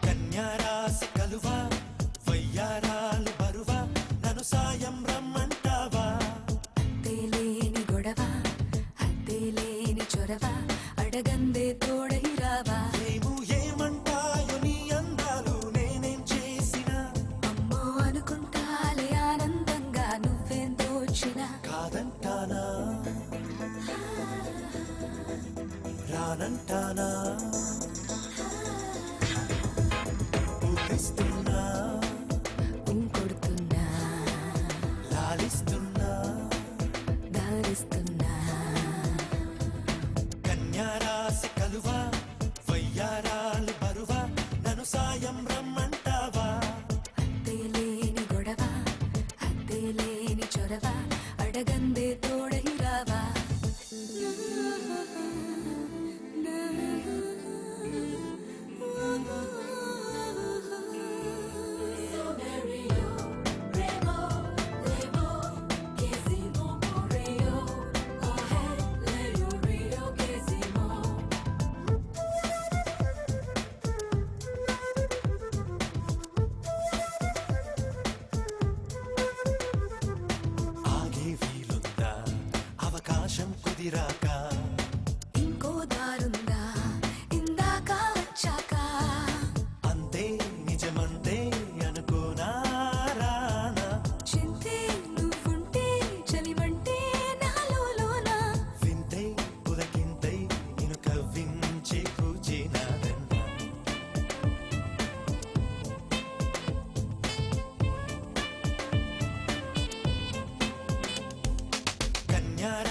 కన్యారాశి కలువా వయ్యారాలు బరువా నన్ను సాయం రమ్మంటావా తేలేని గొడవ హద్దేలేని చొరవ అడగందే తోడై రావా ఏమో ఏమంటాయో నీ అందాలు నేనేం చేసినా అమ్మో అనుకుంటాలే ఆనందంగా నువ్వేం దోచినా కాదంటానా రానంటానా ఊరిస్తున్నా కొడుతున్నా లాలిస్తున్నా దారిస్తున్నా కన్యారాశి కలువా వయ్యారాలు బరువా నన్ను సాయం రమ్మంటావా తేలేని గొడవ హద్దేలేని చొరవ అడగందే తోడై రావా ఆగే వీలుందా అవకాశం కుదిరాక ఇంకో దారుందా ఇందాక వచ్చాక అంతే నిజమంతే అనుకోనా రానా చింతే నువ్వుంటే చలిమంటే నాలోనా వింతే పులకింతై నిన్ను కవ్వించి కూచినాదన్నా కన్యారా